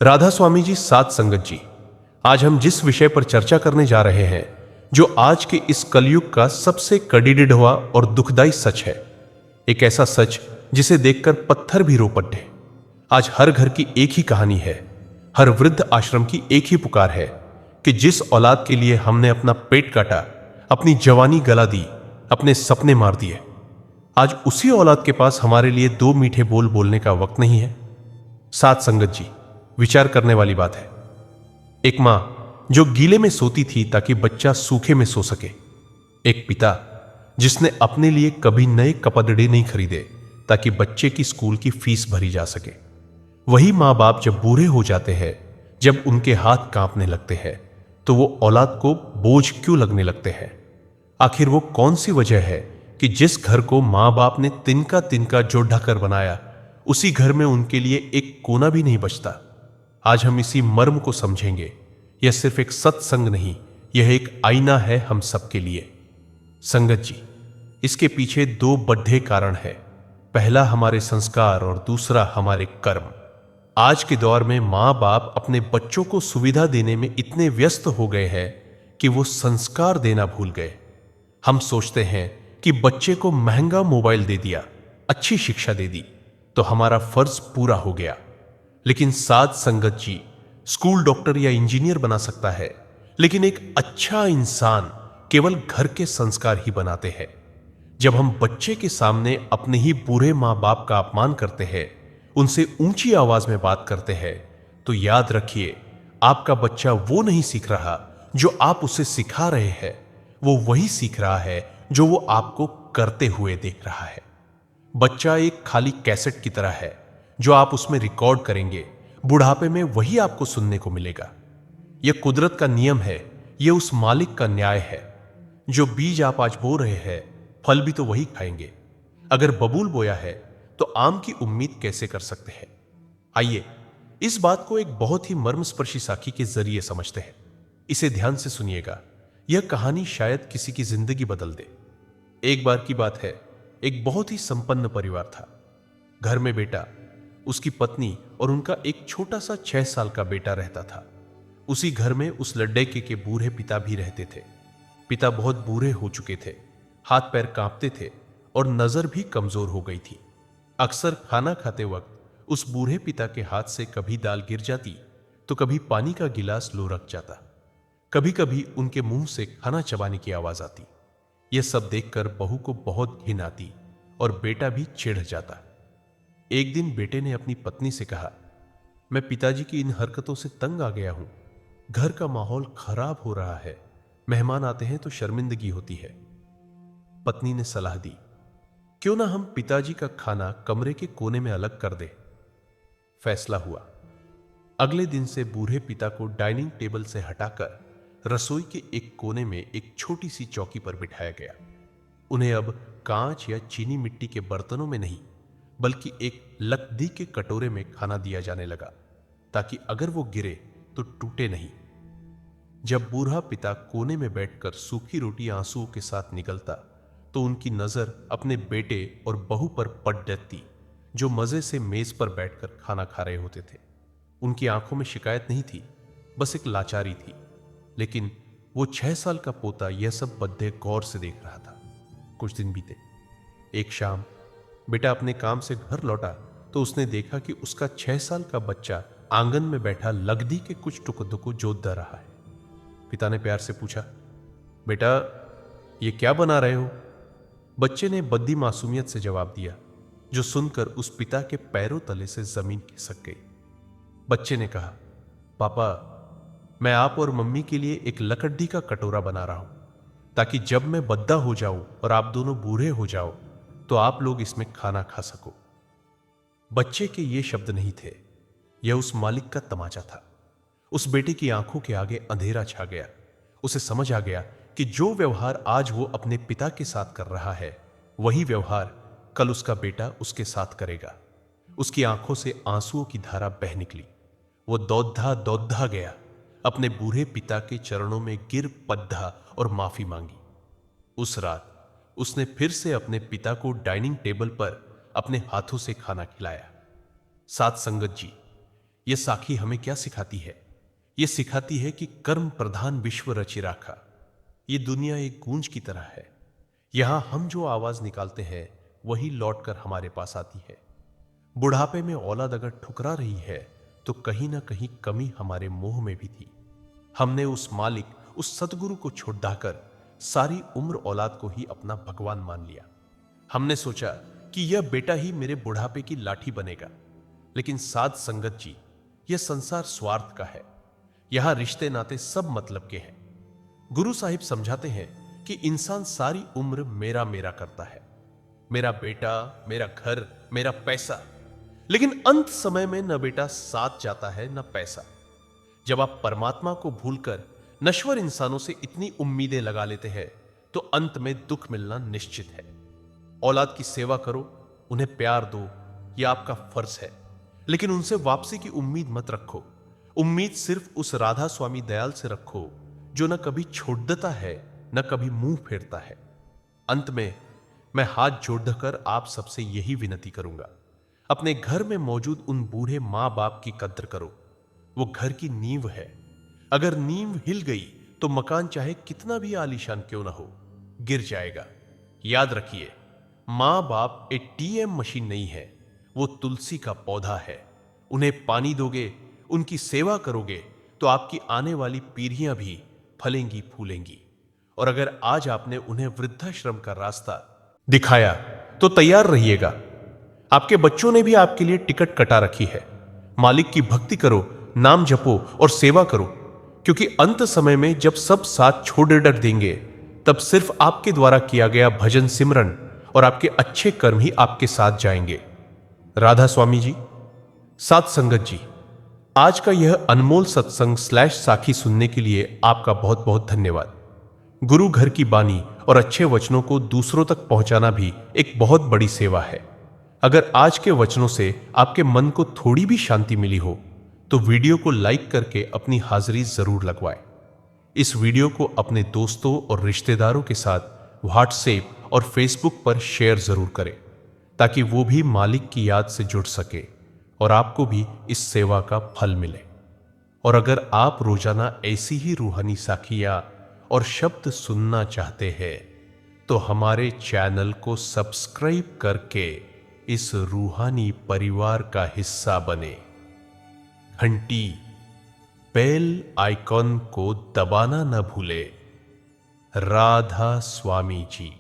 राधा स्वामी जी, सात संगत जी। आज हम जिस विषय पर चर्चा करने जा रहे हैं, जो आज के इस कलयुग का सबसे कड़ीडिढ़ हुआ और दुखदाई सच है, एक ऐसा सच जिसे देखकर पत्थर भी रो पड़े। आज हर घर की एक ही कहानी है, हर वृद्ध आश्रम की एक ही पुकार है कि जिस औलाद के लिए हमने अपना पेट काटा, अपनी जवानी गला दी, अपने सपने मार दिए, आज उसी औलाद के पास हमारे लिए दो मीठे बोल बोलने का वक्त नहीं है। सात संगत जी, विचार करने वाली बात है। एक मां जो गीले में सोती थी ताकि बच्चा सूखे में सो सके। एक पिता जिसने अपने लिए कभी नए कपड़े नहीं खरीदे ताकि बच्चे की स्कूल की फीस भरी जा सके। वही मां बाप जब बूढ़े हो जाते हैं, जब उनके हाथ कांपने लगते हैं, तो वो औलाद को बोझ क्यों लगने लगते हैं? आखिर वो कौन सी वजह है कि जिस घर को मां बाप ने तिनका तिनका जोड़ ढाकर बनाया, उसी घर में उनके लिए एक कोना भी नहीं बचता? आज हम इसी मर्म को समझेंगे। यह सिर्फ एक सत्संग नहीं, यह एक आईना है हम सबके लिए। संगत जी, इसके पीछे दो बड़े कारण हैं। पहला हमारे संस्कार और दूसरा हमारे कर्म। आज के दौर में मां बाप अपने बच्चों को सुविधा देने में इतने व्यस्त हो गए हैं कि वो संस्कार देना भूल गए। हम सोचते हैं कि बच्चे को महंगा मोबाइल दे दिया, अच्छी शिक्षा दे दी, तो हमारा फर्ज पूरा हो गया। लेकिन सात संगत जी, स्कूल डॉक्टर या इंजीनियर बना सकता है, लेकिन एक अच्छा इंसान केवल घर के संस्कार ही बनाते हैं। जब हम बच्चे के सामने अपने ही बुरे मां बाप का अपमान करते हैं, उनसे ऊंची आवाज में बात करते हैं, तो याद रखिए, आपका बच्चा वो नहीं सीख रहा जो आप उसे सिखा रहे हैं, वो वही सीख रहा है जो वो आपको करते हुए देख रहा है। बच्चा एक खाली कैसेट की तरह है, जो आप उसमें रिकॉर्ड करेंगे, बुढ़ापे में वही आपको सुनने को मिलेगा। यह कुदरत का नियम है, यह उस मालिक का न्याय है। जो बीज आप आज बो रहे हैं, फल भी तो वही खाएंगे। अगर बबूल बोया है तो आम की उम्मीद कैसे कर सकते हैं? आइए इस बात को एक बहुत ही मर्मस्पर्शी साखी के जरिए समझते हैं। इसे ध्यान से सुनिएगा, यह कहानी शायद किसी की जिंदगी बदल दे। एक बार की बात है, एक बहुत ही संपन्न परिवार था। घर में बेटा, उसकी पत्नी और उनका एक छोटा सा 6 साल का बेटा रहता था। उसी घर में उस लड़के के बूढ़े पिता भी रहते थे। पिता बहुत बूढ़े हो चुके थे, हाथ पैर कांपते थे और नजर भी कमजोर हो गई थी। अक्सर खाना खाते वक्त उस बूढ़े पिता के हाथ से कभी दाल गिर जाती, तो कभी पानी का गिलास लुढ़क जाता। कभी कभी उनके मुंह से खाना चबाने की आवाज आती। यह सब देखकर बहू को बहुत घिन आती और बेटा भी चिढ़ जाता। एक दिन बेटे ने अपनी पत्नी से कहा, मैं पिताजी की इन हरकतों से तंग आ गया हूं। घर का माहौल खराब हो रहा है, मेहमान आते हैं तो शर्मिंदगी होती है। पत्नी ने सलाह दी, क्यों ना हम पिताजी का खाना कमरे के कोने में अलग कर दे। फैसला हुआ। अगले दिन से बूढ़े पिता को डाइनिंग टेबल से हटाकर रसोई के एक कोने में एक छोटी सी चौकी पर बिठाया गया। उन्हें अब कांच या चीनी मिट्टी के बर्तनों में नहीं, बल्कि एक लकड़ी के कटोरे में खाना दिया जाने लगा, ताकि अगर वो गिरे तो टूटे नहीं। जब बूढ़ा पिता कोने में बैठकर सूखी रोटी आंसुओं के साथ निगलता, तो उनकी नजर अपने बेटे और बहू पर पड़ जाती, जो मजे से मेज पर बैठकर खाना खा रहे होते थे। उनकी आंखों में शिकायत नहीं थी, बस एक लाचारी थी। लेकिन वो 6 साल का पोता यह सब बड़े गौर से देख रहा था। कुछ दिन बीते। एक शाम बेटा अपने काम से घर लौटा तो उसने देखा कि उसका 6 साल का बच्चा आंगन में बैठा लकड़ी के कुछ टुकड़ों को जोत रहा है। पिता ने प्यार से पूछा, बेटा ये क्या बना रहे हो? बच्चे ने बद्दी मासूमियत से जवाब दिया, जो सुनकर उस पिता के पैरों तले से जमीन खिसक गई। बच्चे ने कहा, पापा मैं आप और मम्मी के लिए एक लकड़ी का कटोरा बना रहा हूं, ताकि जब मैं बद्दा हो जाऊं और आप दोनों बूढ़े हो जाओ तो आप लोग इसमें खाना खा सको। बच्चे के ये शब्द नहीं थे, यह उस मालिक का तमाचा था। उस बेटे की आंखों के आगे अंधेरा छा गया। उसे समझ आ गया कि जो व्यवहार आज वो अपने पिता के साथ कर रहा है, वही व्यवहार कल उसका बेटा उसके साथ करेगा। उसकी आंखों से आंसुओं की धारा बह निकली। वो दौड़ा दौड़ा गया, अपने बूढ़े पिता के चरणों में गिर पद्धा और माफी मांगी। उस रात उसने फिर से अपने पिता को डाइनिंग टेबल पर अपने हाथों से खाना खिलाया। सात संगत जी, यह साखी हमें क्या सिखाती है? यह सिखाती है कि कर्म प्रधान विश्व रचि राखा। यह दुनिया एक गूंज की तरह है। यहां हम जो आवाज निकालते हैं वही लौटकर हमारे पास आती है। बुढ़ापे में औलाद अगर ठुकरा रही है तो कहीं ना कहीं कमी हमारे मुंह में भी थी। हमने उस मालिक, उस सतगुरु को छोड़कर सारी उम्र औलाद को ही अपना भगवान मान लिया। हमने सोचा कि यह बेटा ही मेरे बुढ़ापे की लाठी बनेगा। लेकिन साध संगत जी, यह संसार स्वार्थ का है। यहां रिश्ते नाते सब मतलब के हैं। गुरु साहिब समझाते हैं कि इंसान सारी उम्र मेरा मेरा करता है, मेरा बेटा, मेरा घर, मेरा पैसा। लेकिन अंत समय में न बेटा साथ जाता है न पैसा। जब आप परमात्मा को भूलकर नश्वर इंसानों से इतनी उम्मीदें लगा लेते हैं तो अंत में दुख मिलना निश्चित है। औलाद की सेवा करो, उन्हें प्यार दो, यह आपका फर्ज है। लेकिन उनसे वापसी की उम्मीद मत रखो। उम्मीद सिर्फ उस राधा स्वामी दयाल से रखो जो न कभी छोड़ देता है न कभी मुंह फेरता है। अंत में मैं हाथ जोड़कर आप सबसे यही विनती करूंगा, अपने घर में मौजूद उन बूढ़े मां बाप की कद्र करो। वो घर की नींव है। अगर नींव हिल गई तो मकान चाहे कितना भी आलीशान क्यों ना हो, गिर जाएगा। याद रखिए, मां बाप एटीएम मशीन नहीं है, वो तुलसी का पौधा है। उन्हें पानी दोगे, उनकी सेवा करोगे तो आपकी आने वाली पीढ़ियां भी फलेंगी फूलेंगी। और अगर आज आपने उन्हें वृद्धाश्रम का रास्ता दिखाया तो तैयार रहिएगा। आपके बच्चों ने भी आपके लिए टिकट कटा रखी है। मालिक की भक्ति करो, नाम जपो और सेवा करो, क्योंकि अंत समय में जब सब साथ छोड़ डर देंगे तब सिर्फ आपके द्वारा किया गया भजन सिमरन और आपके अच्छे कर्म ही आपके साथ जाएंगे। राधा स्वामी जी, साध संगत जी, आज का यह अनमोल सत्संग साखी सुनने के लिए आपका बहुत बहुत धन्यवाद। गुरु घर की बानी और अच्छे वचनों को दूसरों तक पहुंचाना भी एक बहुत बड़ी सेवा है। अगर आज के वचनों से आपके मन को थोड़ी भी शांति मिली हो तो वीडियो को लाइक करके अपनी हाजिरी जरूर लगवाएं। इस वीडियो को अपने दोस्तों और रिश्तेदारों के साथ व्हाट्सएप और फेसबुक पर शेयर जरूर करें ताकि वो भी मालिक की याद से जुड़ सके और आपको भी इस सेवा का फल मिले। और अगर आप रोजाना ऐसी ही रूहानी साखियां और शब्द सुनना चाहते हैं तो हमारे चैनल को सब्सक्राइब करके इस रूहानी परिवार का हिस्सा बने। घंटी बेल आइकॉन को दबाना न भूले। राधा स्वामी जी।